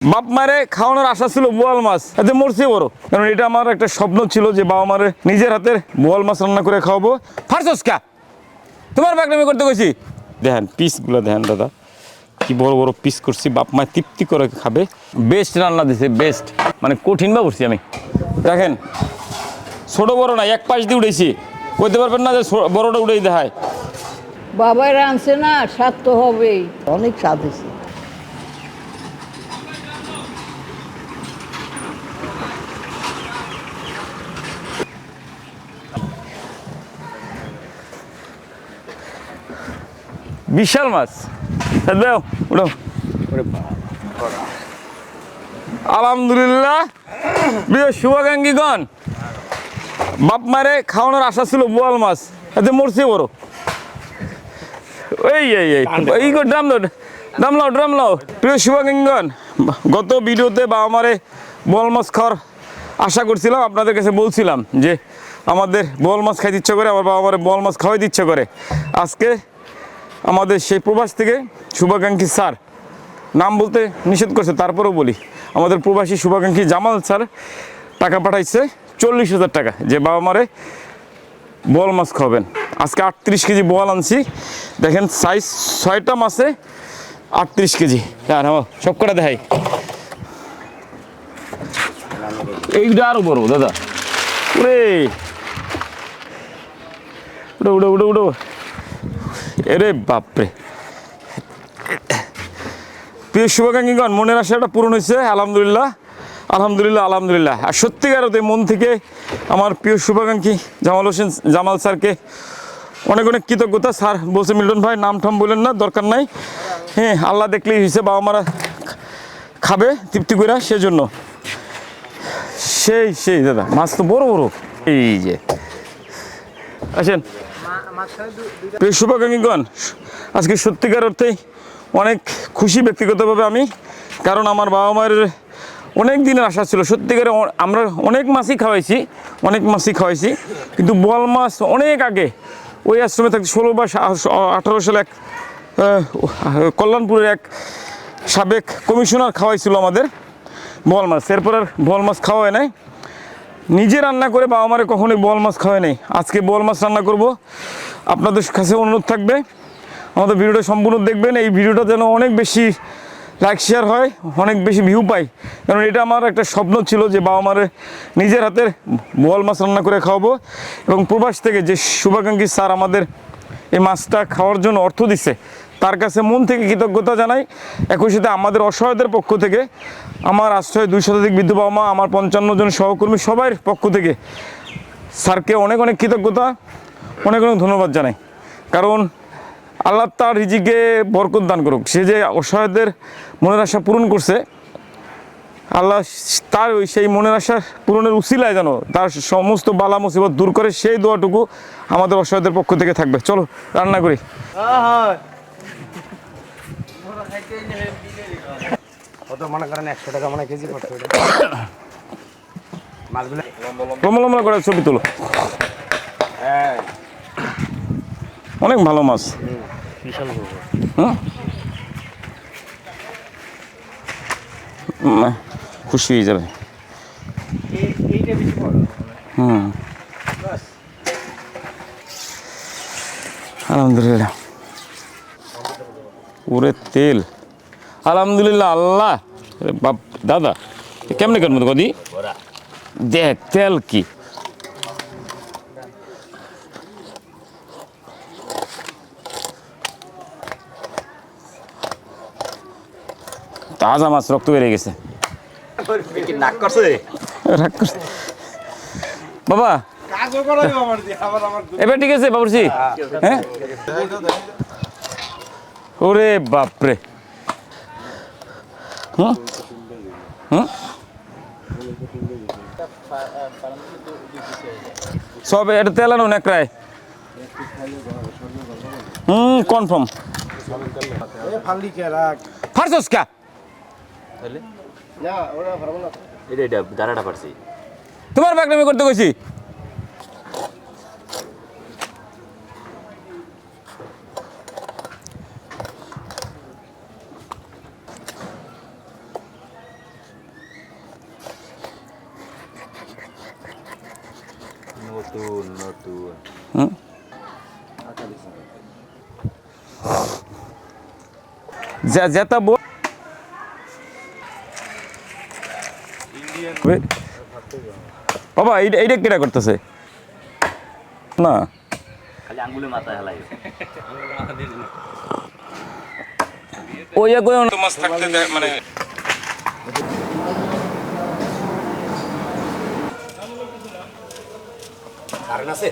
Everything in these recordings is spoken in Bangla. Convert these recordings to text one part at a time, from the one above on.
বাপ মারে খাওয়ানোর আশা ছিল বোয়াল মাছ, এতে মরছে বড়। কারণ এটা আমার একটা স্বপ্ন ছিল যে বাবা মারে নিজের হাতের বোয়াল মাছ রান্না করে খাওয়াবো। ফারসোস কা তোমার বাগনামি করতে গেছি। দেখেন পিসগুলো দেখেন দাদা, কি বড় বড় পিস করছি, বাপ মায় তৃপ্তি করে খাবে। বেস্ট রান্না দিছে, বেস্ট, মানে কঠিন বা করছি আমি। দেখেন ছোট বড় না, এক পাশ দিয়ে উঠেছি, কইতে পারবেন না যে বড়টা উঠেই দেখায়। বাবাই রাঁধছে না, স্বাদ তো হবেই। অনেক স্বাদ হয়েছে। বিশাল মাছ, উঠো। আলহামদুলিল্লাহ প্রিয় শুভাকাঙ্ক্ষীগণ, বাপ মারে খাওয়ানোর আশা ছিল বোয়াল মাছ, এতে মরছে বড়। এই ড্রাম লাও। প্রিয় শুভাকাঙ্ক্ষীগণ, গত ভিডিওতে বাবা মারে বোয়াল মাছ খাওয়ার আশা করছিলাম, আপনাদের কাছে বলছিলাম যে আমাদের বোয়াল মাছ খাইতে ইচ্ছা করে, আমার বাবা মারে বোয়াল মাছ খাওয়াইতে ইচ্ছা করে। আজকে আমাদের সেই প্রবাস থেকে শুভাকাঙ্ক্ষী স্যার, নাম বলতে নিষেধ করছে তারপরেও বলি, আমাদের প্রবাসী শুভাকাঙ্ক্ষী জামাল স্যার টাকা পাঠাইছে 40,000 টাকা, যে বাবা মারে বোয়াল মাছ খাওয়াবেন। আজকে 38 কেজি বোয়াল আনছি, দেখেন সাইজ 6টা মাছে 38 কেজি। হ্যাঁ সব কটা দেখাই, এইটা আরো বড় দাদা। উড়ে উড়ো উড়ো উড়ো উড়ো, এরে বাপরে। প্রিয় শুভাকাঙ্ক্ষীগণ, মনের আশাটা পূরণ হয়েছে, আলহামদুলিল্লাহ আলহামদুলিল্লাহ আলহামদুলিল্লাহ। আর সত্যিকার মন থেকে আমার প্রিয় শুভাকাঙ্ক্ষী জামাল স্যারকে অনেক অনেক কৃতজ্ঞতা। স্যার বলছে মিল্টন ভাই নাম ঠাম বলেন না, দরকার নাই, হ্যাঁ আল্লাহ দেখলেই হয়েছে, বাবা মারা খাবে তৃপ্তি করে, সেজন্য। সেই দাদা মাছ তো বড় বড়, এই যে আসেন। প্রিয় শুভাকাঙ্ক্ষীগণ, আজকে সত্যিকার অর্থেই অনেক খুশি ব্যক্তিগতভাবে আমি, কারণ আমার বাবা মায়ের অনেক দিনের আশা ছিল। সত্যিকারে আমরা অনেক মাছই খাওয়াইছি, কিন্তু বোয়াল মাছ অনেক আগে ওই আশ্রমে থাকতে 16 বা 18 সালে এক কল্যাণপুরের এক সাবেক কমিশনার খাওয়াইছিল আমাদের বোয়াল মাছ। এরপর আর বোয়াল মাছ খাওয়া হয় নাই, নিজে রান্না করে বাবা মারে কখনোই বোয়াল মাছ খাওয়াই নাই। আজকে বোয়াল মাছ রান্না করব, আপনাদের কাছে অনুরোধ থাকবে আমাদের ভিডিওটা সম্পূর্ণ দেখবেন। এই ভিডিওটা যেন অনেক বেশি লাইক শেয়ার হয়, অনেক বেশি ভিউ পাই, কারণ এটা আমার একটা স্বপ্ন ছিল যে বাবা মারে নিজের হাতের বোয়াল মাছ রান্না করে খাওয়াবো। এবং প্রবাস থেকে যে শুভাকাঙ্ক্ষী স্যার আমাদের এই মাছটা খাওয়ার জন্য অর্থ দিচ্ছে, তার কাছে মন থেকে কৃতজ্ঞতা জানাই। একই সাথে আমাদের অসহায়দের পক্ষ থেকে, আমার আশ্রয় 2 শতাধিক বৃদ্ধ বাবা মা, আমার 55 জন সহকর্মী, সবার পক্ষ থেকে স্যারকে অনেক অনেক কৃতজ্ঞতা, অনেক অনেক ধন্যবাদ জানাই। কারণ আল্লাহ তার রিজিকে বরকত দান করুক, সে যে অসহায়দের মনের আশা পূরণ করছে, আল্লাহ তার সেই মনের আশা পূরণের উসিলায় যেন তার সমস্ত বালা মুসিবত দূর করে, সেই দোয়াটুকু আমাদের অসহায়দের পক্ষ থেকে থাকবে। চলো রান্না করি। মনে করেন 100 টাকা মানে কেজি পড়ছে, লম্বা লম্বা করে ছবি তোলো। অনেক ভালো মাছ, খুশি হয়ে যাবে। আলহামদুলিল্লাহ, ওরে তেল, আলহামদুলিল্লাহ। আল্লাহ বাপ দাদা কেমনে কেন কদি দেখ তেল কি, তাজা মাছ, রক্ত বেরিয়ে গেছে। বাবা এবার ঠিক আছে বাবুর্চি, হ্যাঁ ওরে বাপরে, সব এটা তেলানো নেকড়ায়, কনফার্ম। ফারসোস কা তোমার বাগনামি করতে গেছি। হুম? যেটা বাবা এইটা কেটা করতেছে না খালি আঙ্গুলে মাথায় হেলাই ওই মাছ থাকতে মানে কারেন্ট আছে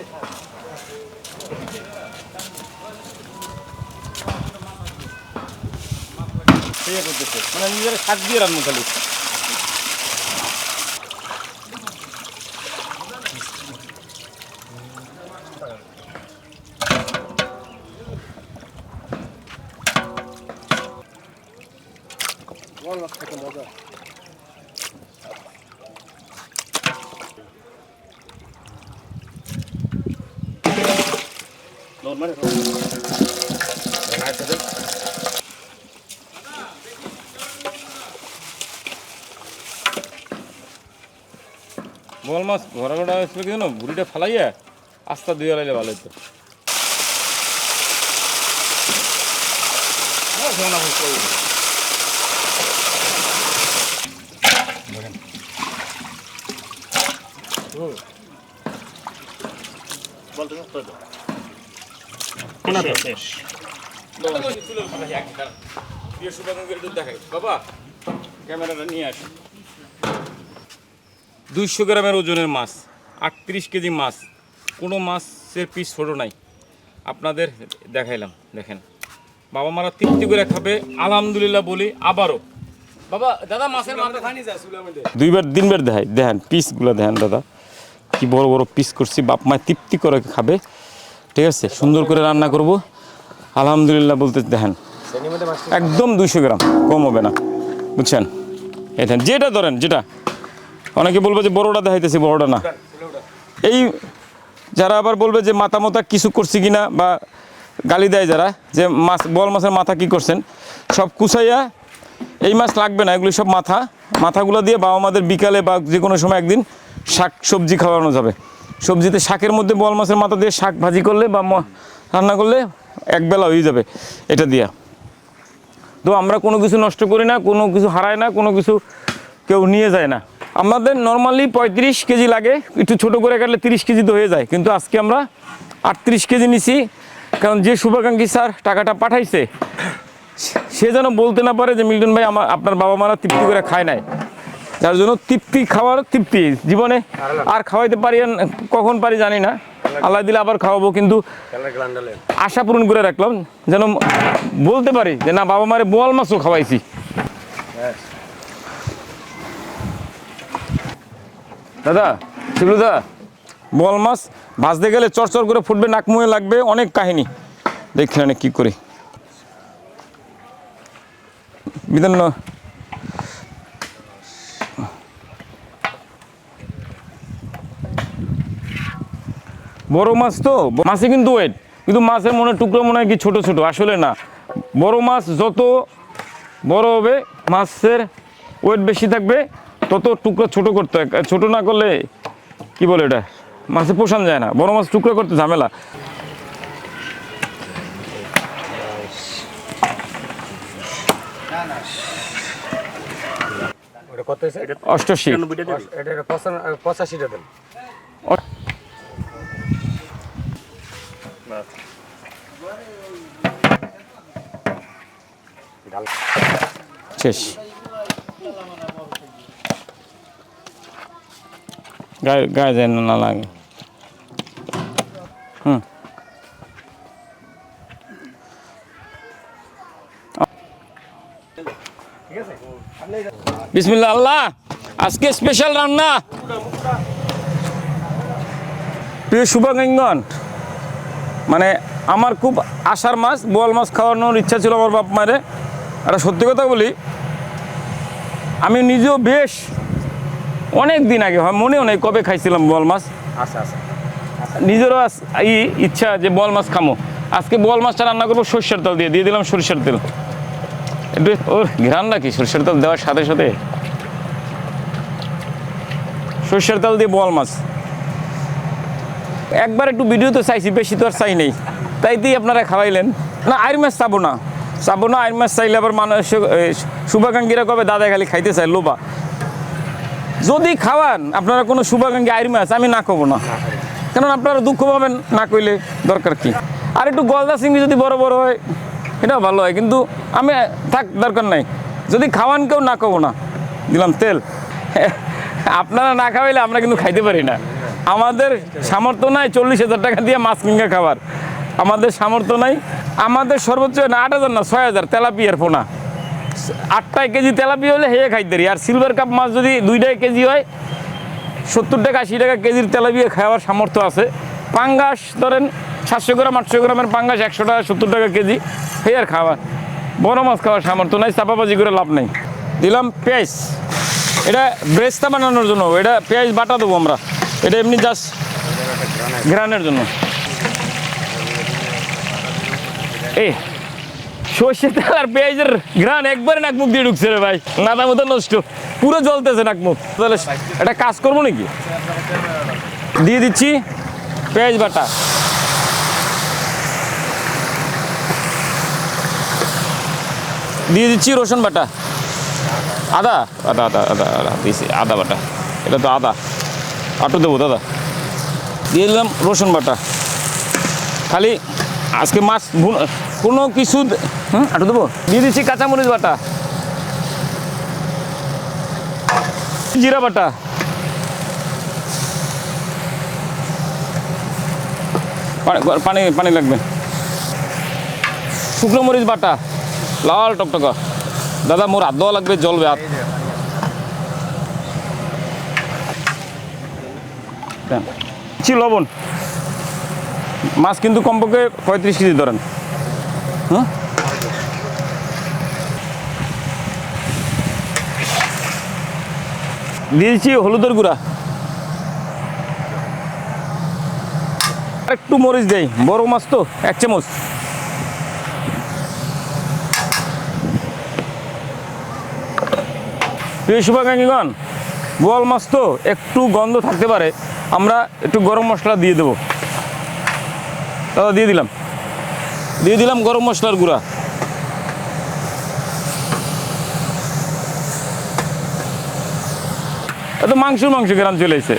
করতেছে মানে নিজের শাক দিয়ে রান্না খালি বল মাছ ঘোরা ঘোরা আসলে কি জানো বুড়িটা ফালাইয়া আস্তা দুই আলাইলে ভালো হতো বাবা ক্যামেরাটা নিয়ে আসি 200 গ্রামের ওজনের মাছ 38 কেজি মাছ কোনো মাছের পিস ছোটো নাই আপনাদের দেখাইলাম দেখেন বাবা মারা তৃপ্তি করে খাবে আলহামদুলিল্লাহ বলি আবারও বাবা দাদা মাছের মাথা খানি যা চুলার মধ্যে দুইবার তিনবার দেখেন পিসগুলো দেখেন দাদা কি বড় বড় পিস করছি বাপ মায় তৃপ্তি করে খাবে ঠিক আছে সুন্দর করে রান্না করব আলহামদুলিল্লাহ বলতে দেখেন একদম 200 গ্রাম কম হবে না বুঝছেন এটা যেটা ধরেন যেটা অনেকে বলবে যে বড়টা দেখাইতেছি বড়টা না এই যারা আবার বলবে যে মাথা মতা কিছু করছি কিনা বা গালি দেয় যারা যে মাছ বল মাছের মাথা কি করছেন সব কুচাইয়া এই মাছ লাগবে না এগুলি সব মাথাগুলো দিয়ে বাবা মাদের বিকালে বা যে কোনো সময় একদিন শাক সবজি খাওয়ানো যাবে সবজিতে শাকের মধ্যে বল মাছের মাথা দিয়ে শাক ভাজি করলে বা রান্না করলে একবেলা হয়ে যাবে এটা দিয়া তো আমরা কোনো কিছু নষ্ট করি না কোনো কিছু হারায় না কোনো কিছু কেউ নিয়ে যায় না আমাদের নর্মালি 35 কেজি লাগে একটু ছোটো করে কাটলে 30 কেজি তো হয়ে যায় কিন্তু আজকে আমরা 38 কেজি নিছি কারণ যে শুভাকাঙ্ক্ষী স্যার টাকাটা পাঠাইছে সে যেন বলতে না পারে যে মিল্টন ভাই আপনার বাবা মারা তৃপ্তি করে খায় নাই যার জন্য তৃপ্তি খাওয়ার তৃপ্তি জীবনে আর খাওয়াইতে পারি কখন পারি জানি না আল্লাহ দিলে আবার খাওয়াবো কিন্তু আশা পূরণ করে রাখলাম যেন বলতে পারি যে না বাবা মারে বোয়াল মাছও খাওয়াইছি দাদা শিবলুদা বল মাছ ভাজতে গেলে চরচর করে ফুটবে নাক মুয়ে লাগবে অনেক কাহিনী দেখলেন কি করি বিধান বড় মাছ তো মাছে কিন্তু ওয়েট কিন্তু মাছের মনে টুকরো মনে হয় কি ছোট ছোট আসলে না বড় মাছ যত বড় হবে মাছের ওয়েট বেশি থাকবে তত টুকরো ছোট করতে হয় ছোট না করলে কি বলে এটা মাছে পোষানো যায় না বড় মাছ টুকরো করতে ঝামেলা কত হয়েছে 88 এটা 85টা দেন শেষ গায়ে যেন না লাগে বিসমিল্লাহ আল্লাহ আজকে স্পেশাল রান্না প্রিয় শুভাকাঙ্ক্ষীগণ মানে আমার খুব আশার মাছ বোয়াল মাছ খাওয়ানোর ইচ্ছা ছিল আমার বাপ মায়ের একটা সত্যি কথা বলি আমি নিজেও বেশ অনেক দিন আগে হয় মনেও নেই কবে খাইছিলাম বোয়াল মাছ নিজেরও ইচ্ছা যে বোয়াল মাছ খামো আজকে বোয়াল মাছটা রান্না করবো সরষের তেল দিয়ে দিলাম সরষের তেল একটু ওর ঘ্রাণ নাকি সরষের তেল দেওয়ার সাথে সাথে সরষের তেল দিয়ে বোয়াল মাছ একবার একটু ভিডিও তো চাইছি, বেশি তো আর চাই নেই, তাইতেই আপনারা খাওয়াইলেন। না আইর মাছ চাবো না, আইর মাছ চাইলে আবার মানুষ শুভাকাঙ্ক্ষীরা কবে দাদা খালি খাইতে চায় লোবা। যদি খাওয়ান আপনারা কোনো শুভাকাঙ্ক্ষী আইর মাছ, আমি না খাবো না, কারণ আপনারা দুঃখ পাবেন না কইলে দরকার কি। আর একটু গলদা চিংড়ি যদি বড় বড় হয় এটাও ভালো হয়, কিন্তু আমি থাক দরকার নাই। যদি খাওয়ান কেউ না খাবো না, দিলাম তেল। আপনারা না খাওয়াইলে আমরা কিন্তু খাইতে পারি না, আমাদের সামর্থ্য নাই 40,000 টাকা দিয়ে মাছ কিনে খাবার, আমাদের সামর্থ্য নাই। আমাদের সর্বোচ্চ না 8,000 না 6,000 তেলাপিয়ার পোনা, 8 কেজি তেলাপিয়া হলে হেয়ে খাইতে পারি। আর সিলভার কাপ মাছ যদি 2 কেজি হয় 70 টাকা 80 টাকা কেজির তেলাপিয়া খাওয়ার সামর্থ্য আছে। পাঙ্গাস ধরেন 700 গ্রাম 800 গ্রামের পাঙ্গাস 100 টাকা 70 টাকা কেজি, এই আর খাওয়া। বড় মাছ খাওয়ার সামর্থ্য নাই, চাপাবাজি করে লাভ নেই। দিলাম পেঁয়াজ, এটা ব্রেস্তা বানানোর জন্য, এটা পেঁয়াজ বাটা দেবো আমরা, এটা এমনি জাস্ট ঘ্রাণের জন্য। এই সর্ষে তেল আর পেঁয়াজের ঘ্রাণ একবারে নাক মুখ দিয়ে ঢুকছে রে ভাই, নাদা মতো নষ্ট, পুরো জ্বলতেছে নাক মুখ। তাহলে একটা কাজ করবো নাকি, দিয়ে দিচ্ছি পেঁয়াজ বাটা, দিয়ে দিচ্ছি রসুন বাটা, আদা আদা আদা আদা আদা দিয়েছি, আদা বাটা, এটা তো আদা আটু দেবো দাদা। দিয়ে দিলাম রসুন বাটা, খালি আজকে মাছ কোনো কিছু আটু দেবো। দিয়ে দিচ্ছি কাঁচামরিচ বাটা, জিরা বাটা, পানি পানি লাগবে, শুকনো মরিচ বাটা, লাল টকটকা, দাদা মোর হাত দেওয়া লাগবে, জ্বলবে হাত। লবণ, মাছ কিন্তু কমপক্ষে 35 কেজি ধরেন। হ্যাঁ দিয়েছি হলুদের গুঁড়া, একটু মরিচ দেই, বড় মাছ তো 1 চামচ। প্রিয় শুভাকাঙ্ক্ষীগণ, বোয়াল মাছ তো একটু গন্ধ থাকতে পারে, আমরা একটু গরম মশলা দিয়ে দেবো। দাদা দিয়ে দিলাম গরম মশলার গুঁড়া। এত মাংস গ্রাম চলে এসে,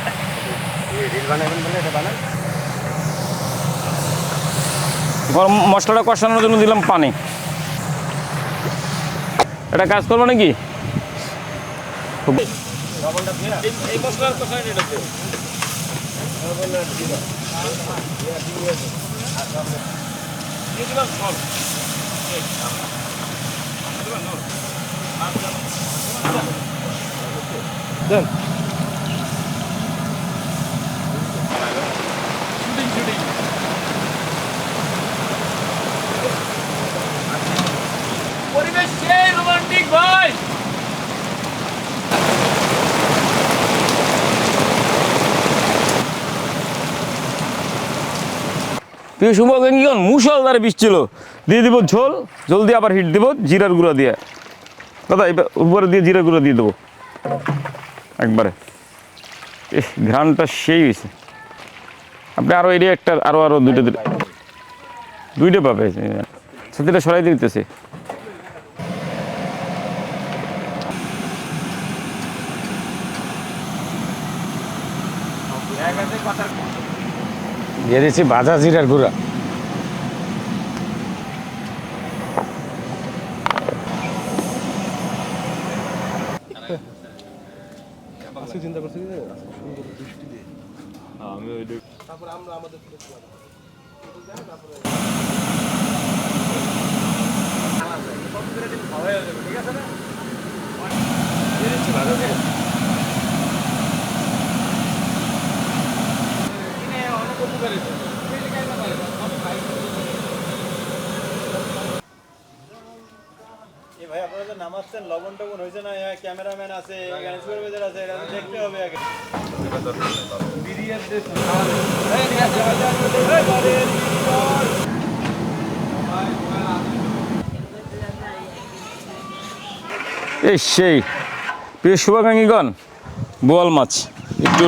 গরম মশলাটা কষানোর জন্য দিলাম পানি। এটা কাজ করবো নাকি, পরিবেশ সেই রোমান্টিক ভাই। প্রিয় শুভাকাঙ্ক্ষীগণ, মুষলধারে বৃষ্টি ছিল, দিয়ে দিব ঝোল দিয়ে আবার হিট দিব জিরার গুঁড়া দিয়ে। দাদা এবার উপরে দিয়ে জিরার গুঁড়া দিয়ে দেবো একবারে, ঘ্রাণটা সেই হয়েছে। আপনি আরও এরিয়া একটা আরও দুইটা পাবে, সেটা সরাই দিতেছে। দিয়ে দিচ্ছি ভাজা জিরার গুঁড়া, ভাই আপনারা যে নামাচ্ছেন লবণ টবণ হয়েছে না, ক্যামেরাম্যান আছে, এখানে সুপারভাইজার আছে, এটা দেখতে হবে আগে। এই সেই প্রিয় শুভাকাঙ্ক্ষীগণ, বোয়াল মাছ একটু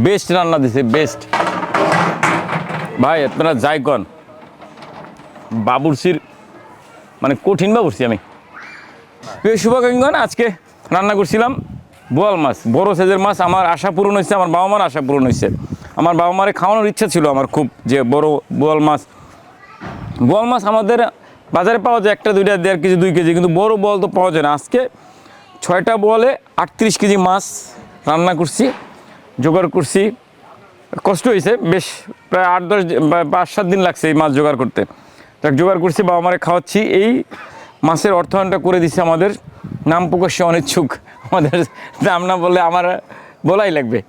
বেস্ট রান্না দিছে, বেস্ট। ভাই আপনারা যাই কন, বাবুর্চির মানে কঠিন বাবুর্চি আমি। প্রিয় শুভাকাঙ্ক্ষীগণ, আজকে রান্না করছিলাম বোয়াল মাছ, বড় সাইজের মাছ। আমার আশা পূরণ হয়েছে, আমার বাবা মার আশা পূরণ হয়েছে। আমার বাবা মারে খাওয়ানোর ইচ্ছা ছিল আমার খুব, যে বড় বোয়াল মাছ। বোয়াল মাছ আমাদের বাজারে পাওয়া যায় 1, 2, 1.5 কেজি 2 কেজি, কিন্তু বড় বোয়াল তো পাওয়া যায় না। আজকে 6টা বোয়ালে 38 কেজি মাছ রান্না করছি, জোগাড় করছি। কষ্ট হয়েছে বেশ, প্রায় 8-10 বা 5-7 দিন লাগছে এই মাছ জোগাড় করতে। তাক জোগাড় করছি, বাবা মারে খাওয়াচ্ছি। এই মাছের অর্থায়নটা করে দিচ্ছে আমাদের নাম প্রকাশে অনিচ্ছুক, আমাদের নাম না বললে আমার বলাই লাগবে।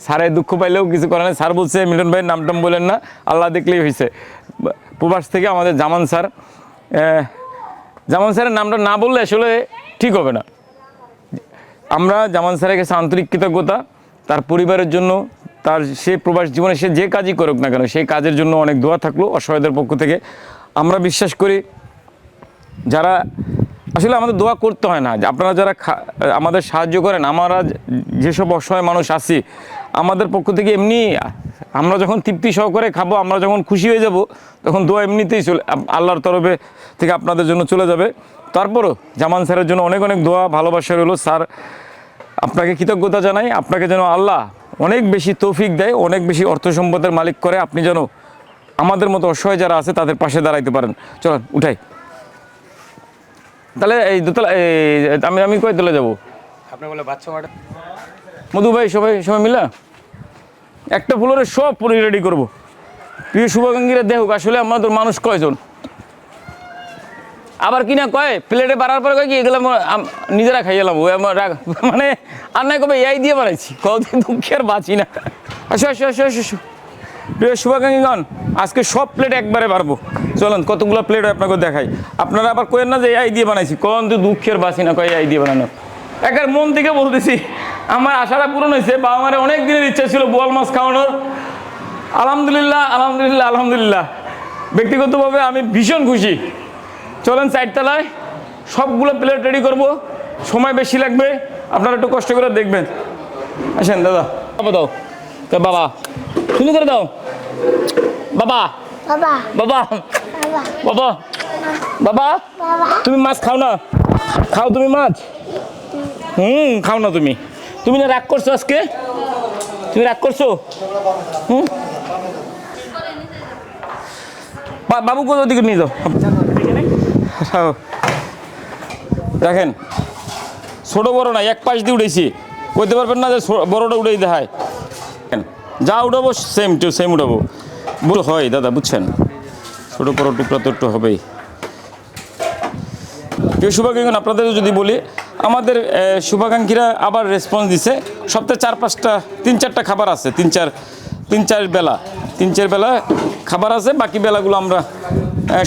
স্যারে দুঃখ পাইলেও কিছু করে না। স্যার বলছে মিলন ভাইয়ের নামটাম বলেন না, আল্লাহ দেখলেই হয়েছে। প্রবাস থেকে আমাদের জামান স্যার, জামান স্যারের নামটা না বললে আসলে ঠিক হবে না। আমরা জামান স্যারের কাছে আন্তরিক কৃতজ্ঞতা, তার পরিবারের জন্য, তার সে প্রবাস জীবনে সে যে কাজই করুক না কেন সেই কাজের জন্য অনেক দোয়া থাকলো অসহায়দের পক্ষ থেকে। আমরা বিশ্বাস করি যারা আসলে আমাদের দোয়া করতে হয় না, আপনারা যারা আমাদের সাহায্য করেন, আমরা যেসব অসহায় মানুষ আছি আমাদের পক্ষ থেকে এমনি, আমরা যখন তৃপ্তি সহকারে খাবো, আমরা যখন খুশি হয়ে যাব, তখন দোয়া এমনিতেই আল্লাহর তরফে থেকে আপনাদের জন্য চলে যাবে। তারপরও জামান স্যারের জন্য অনেক অনেক দোয়া ভালোবাসা রইল। স্যার আপনাকে কৃতজ্ঞতা জানাই, আপনাকে যেন আল্লাহ অনেক বেশি তৌফিক দেয়, অনেক বেশি অর্থ সম্পদের মালিক করে, আপনি যেন আমাদের মতো অসহায় যারা আছে তাদের পাশে দাঁড়াইতে পারেন। চলেন উঠাই, তাহলে এই দোতলা আমি কয় তলা যাবো? আপনি বলে বাচ্চা মাঠে মধু ভাই সবাই মিলা একটা ফ্লোরে সব পুরো রেডি করবো। প্রিয় শুভাকাঙ্ক্ষীরা দেখুক আসলে আমাদের মানুষ কয়জন। আবার কিনা কয় প্লেটে বাড়ার পরে কয় কি এগুলো নিজেরা খাই এলাম, ওই আমার মানে আর নাই কবে এই দিয়ে বানাইছি, কদিন দুঃখে আর বাঁচি না। আসো আসো আসো আসো আসো প্রিয় শুভাকাঙ্ক্ষীগণ, আজকে সব প্লেট একবারে বাড়বো। চলেন কতগুলো প্লেট আপনাকে দেখাই। আপনারা আবার কয়েন না যে এই দিয়ে বানাইছি, কোন তো দুঃখের বাঁচি না, কয় এই দিয়ে বানানো। একের মন থেকে বলতেছি, আমার আশাটা পূরণ হয়েছে। বাবা মারে অনেক দিনের ইচ্ছা ছিল বোয়াল মাছ খাওয়ানোর। আলহামদুলিল্লাহ আলহামদুলিল্লাহ আলহামদুলিল্লাহ, ব্যক্তিগতভাবে আমি ভীষণ খুশি। চলেন 4 তলায় সবগুলো প্লেট রেডি করব, সময় বেশি লাগবে, আপনারা একটু কষ্ট করে দেখবেন। আসেন দাদা, বাবা দাও, বাবা শুরু করে দাও। বাবা বাবা বাবা বাবা বাবা, তুমি মাছ খাও না? খাও তুমি মাছ? খাও না তুমি? তুমি না রাগ করছো আজকে? তুমি রাগ করছো? বাবুকে ওদিকে নিয়ে যাও। দেখেন ছোট বড় না, এক পাশ দিয়ে উঠেছি, বলতে পারবেন না যে বড়টা উঠেই দেখায়। যা উঠাবো সেম টু সেম উঠাবো, ভুল হয় দাদা বুঝছেন, ছোটো বড়ো টুকরা তো একটু হবেই। প্রিয় শুভাকাঙ্ক্ষী, আপনাদের যদি বলি, আমাদের শুভাকাঙ্ক্ষীরা আবার রেসপন্স দিছে। সপ্তাহে 4-5টা 3-4টা খাবার আছে, 3-4 বেলা 3-4 বেলা খাবার আছে। বাকি বেলাগুলো আমরা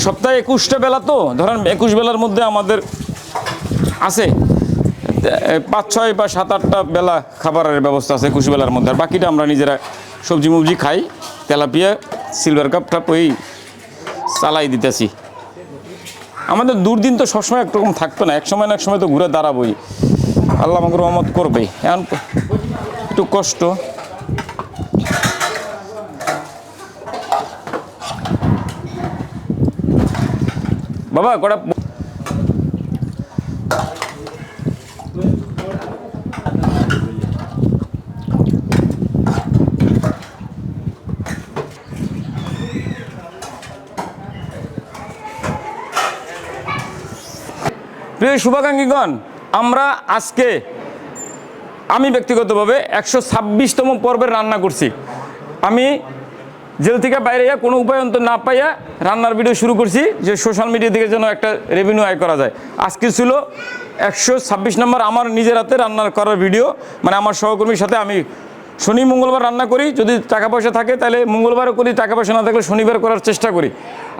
সপ্তাহে 21টা বেলা, তো ধরেন 21 বেলার মধ্যে আমাদের আছে 5-6 বা 7-8টা বেলা খাবারের ব্যবস্থা আছে 21 বেলার মধ্যে। আর বাকিটা আমরা নিজেরা সবজি মুবজি খাই, তেলাপিয়া সিলভার কাপ টাপ ওই চালাই দিতেছি। আমাদের দুর্দিন তো সবসময় একরকম থাকতো না, এক সময় না এক সময় তো ঘুরে দাঁড়াবোই, আল্লাহ আমাকে রহমত করবেই। এখন একটু কষ্ট। বাবা কটা প্রিয় শুভাকাঙ্ক্ষীগণ, আমরা আজকে আমি ব্যক্তিগতভাবে 126তম পর্বের রান্না করছি। আমি জেল থেকে বাইরে কোনো উপায়ন্ত না পাইয়া রান্নার ভিডিও শুরু করছি, যে সোশ্যাল মিডিয়া থেকে যেন একটা রেভিনিউ আয় করা যায়। আজকে ছিল 126 নম্বর আমার নিজের হাতে রান্নার করার ভিডিও, মানে আমার সহকর্মীর সাথে। আমি শনি মঙ্গলবার রান্না করি, যদি টাকা পয়সা থাকে তাহলে মঙ্গলবারও করি, টাকা পয়সা না থাকলে শনিবার করার চেষ্টা করি।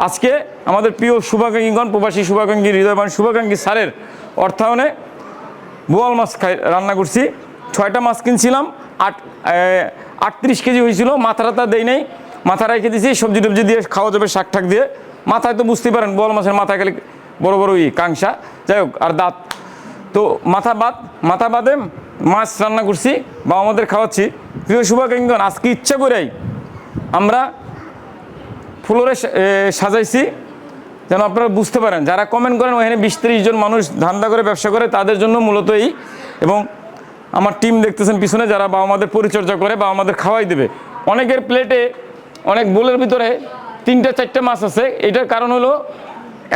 আজকে আমাদের প্রিয় শুভাকাঙ্ক্ষীগণ, প্রবাসী শুভাকাঙ্ক্ষী, হৃদয়বান শুভাকাঙ্ক্ষী স্যারের অর্থায়নে বোয়াল মাছ রান্না করছি। 6টা মাছ কিনছিলাম, 38 কেজি হয়েছিল। মাথা দেই নাই, মাথা রেখে দিয়েছি, সবজি টবজি দিয়ে খাওয়া যাবে, শাক ঠাক দিয়ে। মাথায় তো বুঝতেই পারেন বোয়াল মাছের মাথায় গেলে বড় বড় কাংসা, যাই হোক, আর দাঁত তো মাথা বাদে মাছ রান্না করছি, বা আমাদের খাওয়াচ্ছি। প্রিয় শুভাকাঙ্ক্ষীগণ, আজকে ইচ্ছা করেই আমরা ফ্লোরে সাজাইছি যেন আপনারা বুঝতে পারেন। যারা কমেন্ট করেন ওখানে 20-30 জন মানুষ ধান্দা করে ব্যবসা করে, তাদের জন্য মূলত এই। এবং আমার টিম দেখতেছেন পিছনে, যারা বাবা মাদের পরিচর্যা করে, বাবা মাদের খাওয়াই দেবে। অনেকের প্লেটে অনেক বোলের ভিতরে 3-4টে মাছ আছে। এটার কারণ হলো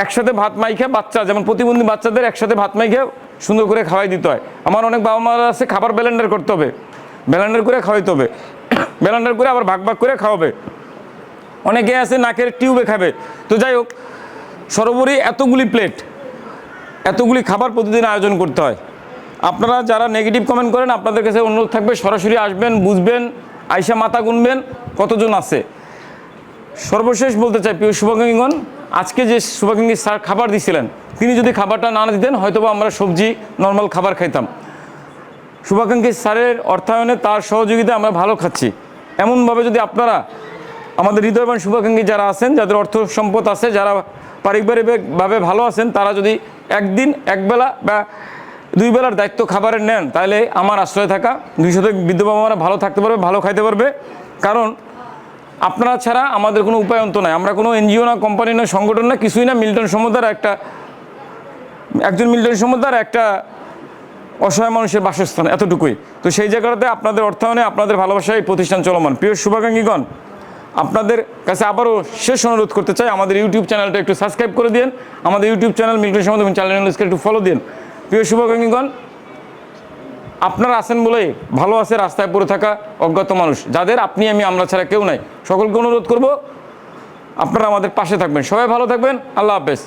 একসাথে ভাত মাইখা, বাচ্চা যেমন প্রতিবন্ধী বাচ্চাদের একসাথে ভাত মাইখা সুন্দর করে খাওয়াই দিতে হয়। আমার অনেক বাবা মারা আছে, খাবার ব্লেন্ডার করতে হবে, ব্লেন্ডার করে খাওয়াইতে হবে, ব্লেন্ডার করে আবার ভাগ ভাগ করে খাওয়াবে। অনেকে আছে নাকের টিউবে খাবে। তো যাই হোক, সর্বোপরি এতগুলি প্লেট, এতগুলি খাবার প্রতিদিন আয়োজন করতে হয়। আপনারা যারা নেগেটিভ কমেন্ট করেন, আপনাদের কাছে অনুরোধ থাকবে সরাসরি আসবেন, বুঝবেন, আইসা মাথা গুনবেন কতজন আছে। সর্বশেষ বলতে চাই প্রিয় শুভাকাঙ্ক্ষীগণ, আজকে যে শুভাকাঙ্ক্ষী স্যার খাবার দিছিলেন, তিনি যদি খাবারটা না দিতেন হয়তোবা আমরা সবজি নর্মাল খাবার খাইতাম। শুভাকাঙ্ক্ষী স্যারের অর্থায়নে, তার সহযোগিতা আমরা ভালো খাচ্ছি। এমনভাবে যদি আপনারা আমাদের হৃদয়বান শুভাকাঙ্ক্ষী যারা আছেন, যাদের অর্থ সম্পদ আছে, যারা পারিবারিকভাবে ভালো আছেন, তারা যদি একদিন একবেলা বা 2 বেলার দায়িত্ব খাবারের নেন, তাহলে আমার আশ্রয় থাকা 200 বৃদ্ধ বাবা মারা ভালো থাকতে পারবে, ভালো খাইতে পারবে। কারণ আপনারা ছাড়া আমাদের কোনো উপায়ন্ত নাই। আমরা কোনো এনজিও না, কোম্পানি না, সংগঠন না, কিছুই না। মিল্টন সমুদ্র একজন মিল্টন সমুদ্র একটা অসহায় মানুষের বাসস্থান, এতটুকুই। তো সেই জায়গাটাতে আপনাদের অর্থায়নে, আপনাদের ভালোবাসায় এই প্রতিষ্ঠান চলমান। প্রিয় শুভাকাঙ্ক্ষীগণ, আপনাদের কাছে আবারও শেষ অনুরোধ করতে চাই, আমাদের ইউটিউব চ্যানেলটা একটু সাবস্ক্রাইব করে দিন। আমাদের ইউটিউব চ্যানেল মিল্টন সমুদ্র চ্যানেলকে একটু ফলো দিন। প্রিয় শুভাকাঙ্ক্ষীগণ, আপনারা আছেন বলেই ভালো আছে রাস্তায় পড়ে থাকা অজ্ঞাত মানুষ, যাদের আপনি আমি আমরা ছাড়া কেউ নাই। সকলকে অনুরোধ করব আপনারা আমাদের পাশে থাকবেন। সবাই ভালো থাকবেন। আল্লাহ হাফেজ।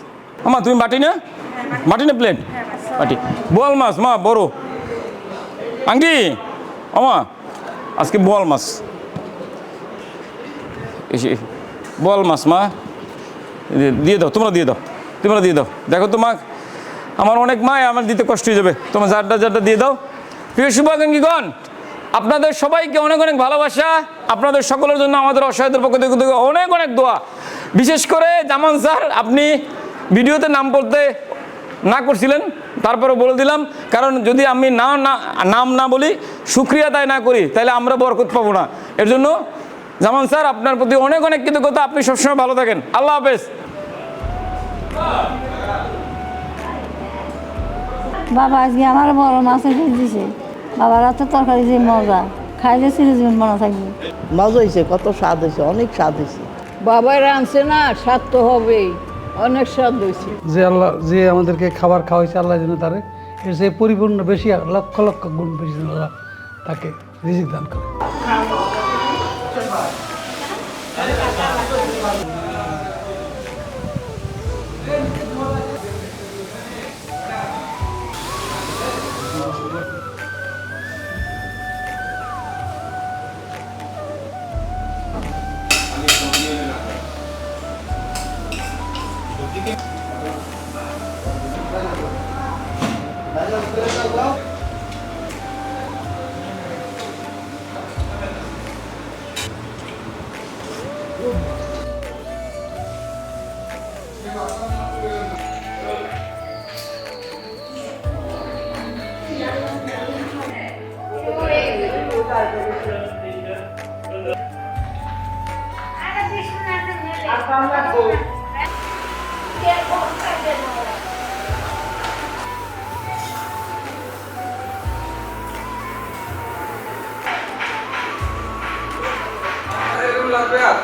আমা তুমি বাটি না, বাটি না প্লেট, বাটি। বোয়াল মাছ মা বড় আঙ্গি, আমা আজকে বোয়াল মাছ, বোয়াল মাছ মা দিয়ে দাও, তোমরা দিয়ে দাও, তোমরা দিয়ে দাও। দেখো তো মা, আমার অনেক মা, আমার দিতে কষ্ট হয়ে যাবে, তোমার যারটা দিয়ে দাও। প্রিয় শুভাকাঙ্ক্ষীগণ, আপনাদের সবাইকে অনেক অনেক ভালোবাসা। আপনাদের সকলের জন্য আমাদের অসহায়দের পক্ষ থেকে অনেক অনেক দোয়া। বিশেষ করে জামান স্যার, আপনি ভিডিওতে নাম বলতে না করছিলেন, তারপরে বলে দিলাম, কারণ যদি আমি নাম না বলি, শুকরিয়া আদায় না করি, তাহলে আমরা বরকত পাবো না। এর জন্য জামান স্যার, আপনার প্রতি অনেক অনেক কৃতজ্ঞতা। আপনি সবসময় ভালো থাকেন। আল্লাহ হাফেজ। বাবা আজকে আমার বড় মাছের পিস দিছে। বাবার হাতে তরকারি যে মজা, খাইলে চিরজীবন মনে থাকবে। মজা হয়েছে, কত স্বাদ হয়েছে, অনেক স্বাদ হয়েছে। বাবাই রাঁধছে না, স্বাদ তো হবেই, অনেক স্বাদ হয়েছে। যে আল্লাহ যে আমাদেরকে খাবার খাওয়াইছে, আল্লাহ যেন তার এর চেয়ে পরিপূর্ণ বেশি, লক্ষ লক্ষ গুণ বেশি যেন আল্লাহ তাকে রিজিক দান করে। লাগবে আর